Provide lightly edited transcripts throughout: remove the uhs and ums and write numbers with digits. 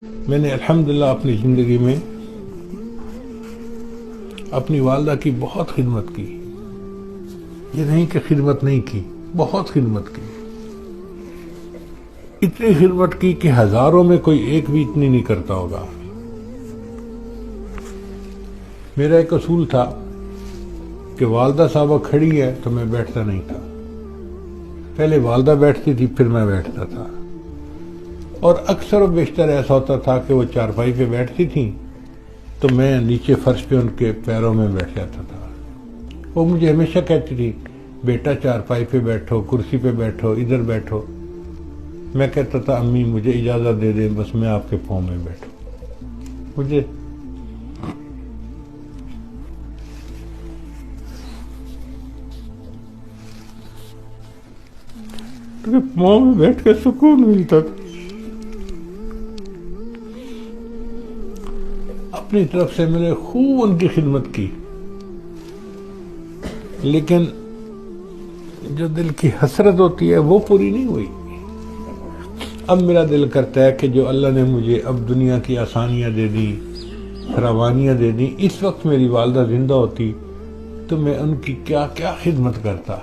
میں نے الحمدللہ اپنی زندگی میں اپنی والدہ کی بہت خدمت کی. یہ نہیں کہ خدمت نہیں کی، بہت خدمت کی. اتنی خدمت کی کہ ہزاروں میں کوئی ایک بھی اتنی نہیں کرتا ہوگا. میرا ایک اصول تھا کہ والدہ صاحبہ کھڑی ہے تو میں بیٹھتا نہیں تھا. پہلے والدہ بیٹھتی تھی پھر میں بیٹھتا تھا. اور اکثر و بیشتر ایسا ہوتا تھا کہ وہ چارپائی پہ بیٹھتی تھیں تو میں نیچے فرش پہ ان کے پیروں میں بیٹھ جاتا تھا. وہ مجھے ہمیشہ کہتی تھی بیٹا چارپائی پہ بیٹھو، کرسی پہ بیٹھو، ادھر بیٹھو. میں کہتا تھا امی مجھے اجازت دے دیں، بس میں آپ کے پاؤں میں بیٹھوں. مجھے پاؤں میں بیٹھ کے سکون ملتا تھا. اپنی طرف سے میں نے خوب ان کی خدمت کی، لیکن جو دل کی حسرت ہوتی ہے وہ پوری نہیں ہوئی. اب میرا دل کرتا ہے کہ جو اللہ نے مجھے اب دنیا کی آسانیاں دے دی، فراوانیاں دے دی، اس وقت میری والدہ زندہ ہوتی تو میں ان کی کیا کیا خدمت کرتا.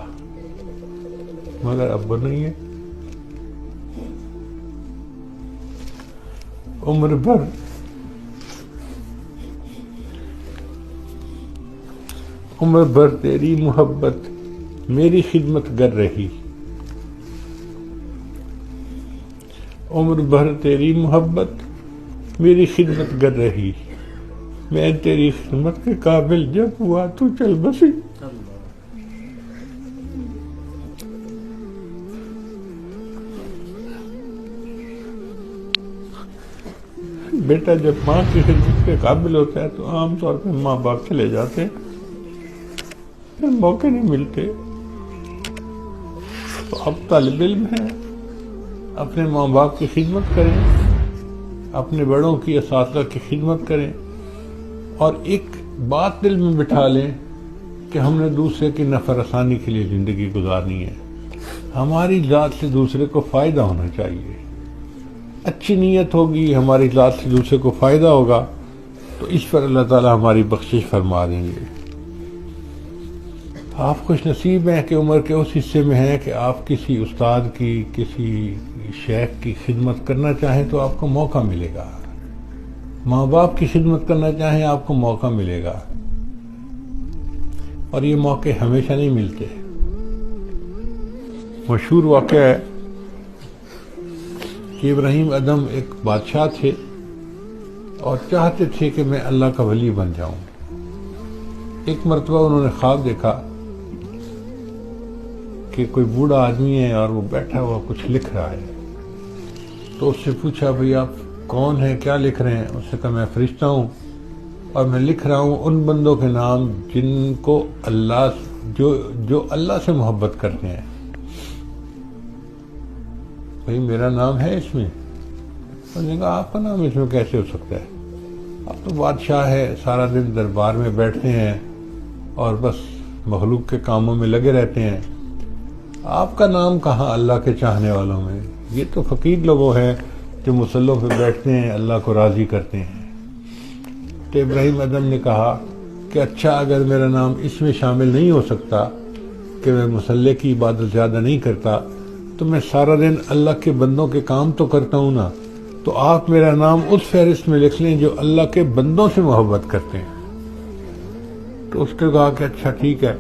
مگر اب وہ نہیں ہے. عمر بھر تیری محبت میری خدمت گر رہی. عمر بھر تیری محبت میری خدمت گر رہی. میں تیری خدمت کے قابل جب ہوا تو چل بسی. بیٹا جب ماں کی خدمت کے قابل ہوتا ہے تو عام طور پہ ماں باپ چلے جاتے ہیں، پھر موقع نہیں ملتے. تو اب طالب علم ہیں، اپنے ماں باپ کی خدمت کریں، اپنے بڑوں کی اساتذہ کی خدمت کریں، اور ایک بات دل میں بٹھا لیں کہ ہم نے دوسرے کی نفع رسانی کے لیے زندگی گزارنی ہے. ہماری ذات سے دوسرے کو فائدہ ہونا چاہیے. اچھی نیت ہوگی، ہماری ذات سے دوسرے کو فائدہ ہوگا تو اس پر اللہ تعالی ہماری بخشش فرما دیں گے. آپ خوش نصیب ہیں کہ عمر کے اس حصے میں ہیں کہ آپ کسی استاد کی، کسی شیخ کی خدمت کرنا چاہیں تو آپ کو موقع ملے گا. ماں باپ کی خدمت کرنا چاہیں آپ کو موقع ملے گا. اور یہ موقع ہمیشہ نہیں ملتے. مشہور واقعہ ہے کہ ابراہیم ادم ایک بادشاہ تھے اور چاہتے تھے کہ میں اللہ کا ولی بن جاؤں. ایک مرتبہ انہوں نے خواب دیکھا کہ کوئی بوڑھا آدمی ہے اور وہ بیٹھا ہوا کچھ لکھ رہا ہے. تو اس سے پوچھا بھئی آپ کون ہیں، کیا لکھ رہے ہیں؟ اس نے کہا میں فرشتہ ہوں اور میں لکھ رہا ہوں ان بندوں کے نام جن کو اللہ جو اللہ سے محبت کرتے ہیں. بھئی میرا نام ہے اس میں؟ انہوں نے کہا آپ کا نام اس میں کیسے ہو سکتا ہے؟ آپ تو بادشاہ ہے، سارا دن دربار میں بیٹھتے ہیں اور بس مخلوق کے کاموں میں لگے رہتے ہیں. آپ کا نام کہاں اللہ کے چاہنے والوں میں؟ یہ تو فقیر لوگ ہیں جو مصلوں پہ بیٹھتے ہیں، اللہ کو راضی کرتے ہیں. تو ابراہیم ادم نے کہا کہ اچھا اگر میرا نام اس میں شامل نہیں ہو سکتا کہ میں مصلے کی عبادت زیادہ نہیں کرتا تو میں سارا دن اللہ کے بندوں کے کام تو کرتا ہوں نا، تو آپ میرا نام اس فہرست میں لکھ لیں جو اللہ کے بندوں سے محبت کرتے ہیں. تو اس نے کہا کہ اچھا ٹھیک ہے،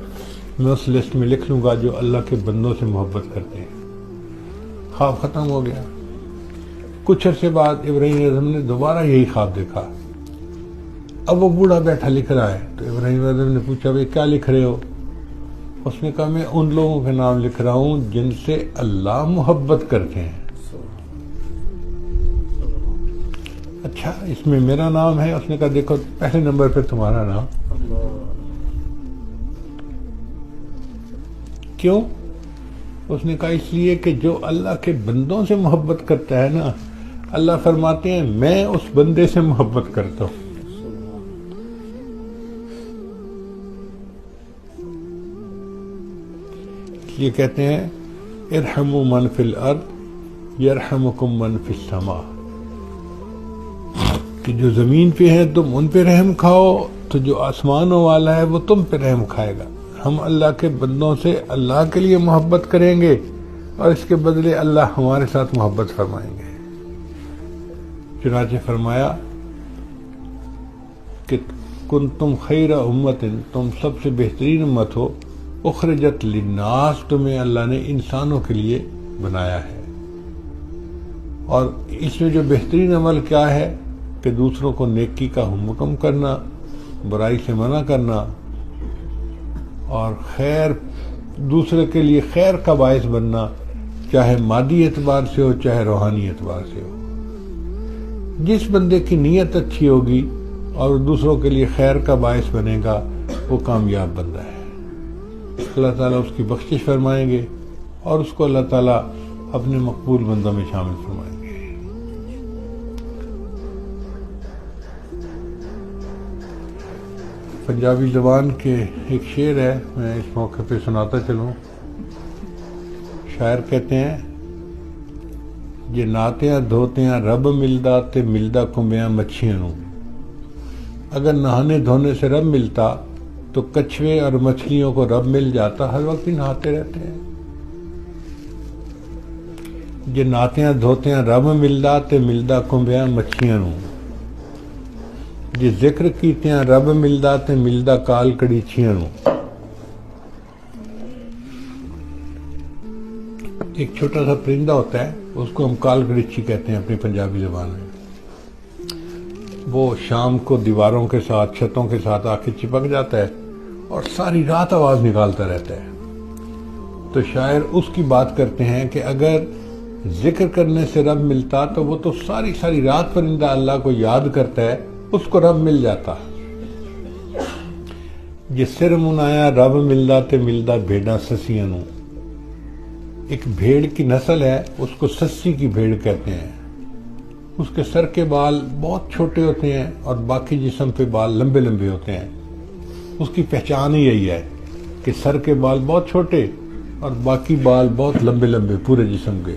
میں اس لسٹ میں لکھ لوں گا جو اللہ کے بندوں سے محبت کرتے ہیں. خواب ختم ہو گیا. کچھ عرصے بعد ابراہیم اعظم نے دوبارہ یہی خواب دیکھا. اب وہ بوڑھا بیٹھا لکھ رہا ہے. تو ابراہیم اعظم نے پوچھا بھئی کیا لکھ رہے ہو؟ اس نے کہا میں ان لوگوں کے نام لکھ رہا ہوں جن سے اللہ محبت کرتے ہیں. اچھا اس میں میرا نام ہے؟ اس نے کہا دیکھو پہلے نمبر پہ تمہارا نام. کیوں؟ اس نے کہا اس لیے کہ جو اللہ کے بندوں سے محبت کرتا ہے نا، اللہ فرماتے ہیں میں اس بندے سے محبت کرتا ہوں. یہ کہتے ہیں ارحموا من فی الارض یرحمکم من فی السماء. کہ جو زمین پہ ہیں تم ان پہ رحم کھاؤ تو جو آسمانوں والا ہے وہ تم پہ رحم کھائے گا. ہم اللہ کے بندوں سے اللہ کے لیے محبت کریں گے اور اس کے بدلے اللہ ہمارے ساتھ محبت فرمائیں گے. چنانچہ فرمایا کہ کنتم خیر امت، تم سب سے بہترین امت ہو، اخرجت للناس، تمہیں اللہ نے انسانوں کے لیے بنایا ہے. اور اس میں جو بہترین عمل کیا ہے کہ دوسروں کو نیکی کا حکم کرنا، برائی سے منع کرنا اور خیر، دوسرے کے لیے خیر کا باعث بننا، چاہے مادی اعتبار سے ہو چاہے روحانی اعتبار سے ہو. جس بندے کی نیت اچھی ہوگی اور دوسروں کے لیے خیر کا باعث بنے گا وہ کامیاب بندہ ہے. اللہ تعالیٰ اس کی بخشش فرمائیں گے اور اس کو اللہ تعالیٰ اپنے مقبول بندوں میں شامل فرمائیں گے. پنجابی زبان کے ایک شعر ہے، میں اس موقع پہ سناتا چلوں. شاعر کہتے ہیں، جے نہاتیاں دھوتیاں رب ملدا تے ملدا کنبیاں مچھیاں نوں. اگر نہانے دھونے سے رب ملتا تو کچھوے اور مچھلیوں کو رب مل جاتا، ہر وقت ہی نہاتے رہتے ہیں. جے نہاتیاں دھوتیاں رب ملدا تے ملدا کنبیاں مچھیاں نوں. جے ذکر کیتیاں رب ملدا تے ملدا کال کڑیچیاں نوں. ایک چھوٹا سا پرندہ ہوتا ہے، اس کو ہم کال کڑیچی کہتے ہیں اپنی پنجابی زبان میں. وہ شام کو دیواروں کے ساتھ، چھتوں کے ساتھ آ کے چپک جاتا ہے اور ساری رات آواز نکالتا رہتا ہے. تو شاعر اس کی بات کرتے ہیں کہ اگر ذکر کرنے سے رب ملتا تو وہ تو ساری رات پرندہ اللہ کو یاد کرتا ہے، اس کو رب مل جاتا. جس سر منایا رب ملدا تے ملدا بھیڑاں سسیاں نوں. ایک بھیڑ کی نسل ہے، اس کو سسی کی بھیڑ کہتے ہیں. اس کے سر کے بال بہت چھوٹے ہوتے ہیں اور باقی جسم پہ بال لمبے لمبے ہوتے ہیں. اس کی پہچان ہی یہی ہے کہ سر کے بال بہت چھوٹے اور باقی بال بہت لمبے لمبے پورے جسم کے.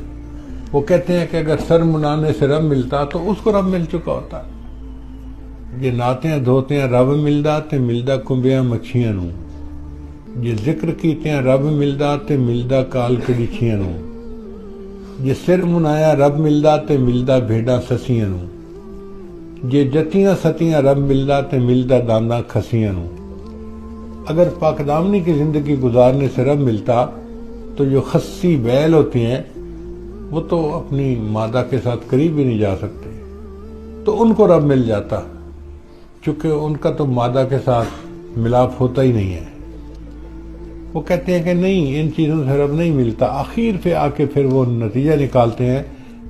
وہ کہتے ہیں کہ اگر سر منانے سے رب ملتا تو اس کو رب مل چکا ہوتا. یہ ناتیاں دھوتیاں رب ملدا تے ملدا کنبیاں مچھیاں نوں. یہ ذکر کیتیاں رب ملدا تے ملدا کال کڑیچیاں نوں. یہ سر منایا رب ملدا تے ملدا بھیڑاں سسیاں نوں. یہ جتیاں ستیاں رب ملدا تے ملدا دانداں کھسیاں نوں. اگر پاکدامنی کی زندگی گزارنے سے رب ملتا تو جو خسی بیل ہوتی ہیں وہ تو اپنی مادہ کے ساتھ قریب ہی نہیں جا سکتے، تو ان کو رب مل جاتا، چونکہ ان کا تو مادہ کے ساتھ ملاپ ہوتا ہی نہیں ہے. وہ کہتے ہیں کہ نہیں، ان چیزوں سے رب نہیں ملتا. آخر پہ آ کے پھر وہ نتیجہ نکالتے ہیں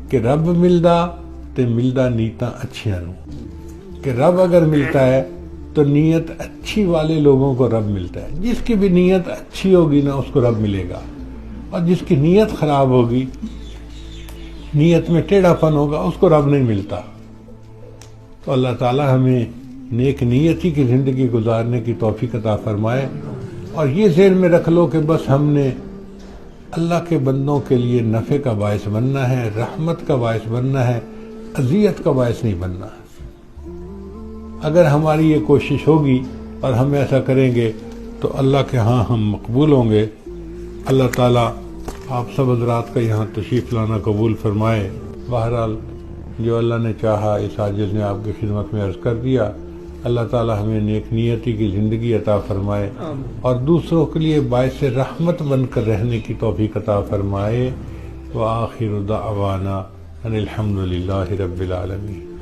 کہ رب ملدا تے ملدا نیتاں اچھیاں نوں. کہ رب اگر ملتا ہے تو نیت اچھی والے لوگوں کو رب ملتا ہے. جس کی بھی نیت اچھی ہوگی نا اس کو رب ملے گا، اور جس کی نیت خراب ہوگی، نیت میں ٹیڑھا پن ہوگا، اس کو رب نہیں ملتا. تو اللہ تعالی ہمیں نیک نیتی کی زندگی گزارنے کی توفیق عطا فرمائے. اور یہ ذہن میں رکھ لو کہ بس ہم نے اللہ کے بندوں کے لیے نفع کا باعث بننا ہے، رحمت کا باعث بننا ہے، اذیت کا باعث نہیں بننا. اگر ہماری یہ کوشش ہوگی اور ہم ایسا کریں گے تو اللہ کے ہاں ہم مقبول ہوں گے. اللہ تعالیٰ آپ سب حضرات کا یہاں تشریف لانا قبول فرمائے. بہرحال جو اللہ نے چاہا اس عاجز نے آپ کی خدمت میں عرض کر دیا. اللہ تعالیٰ ہمیں نیک نیتی کی زندگی عطا فرمائے اور دوسروں کے لیے باعث رحمت بن کر رہنے کی توفیق عطا فرمائے. وآخر دعوانا ان الحمد للہ رب العالمین.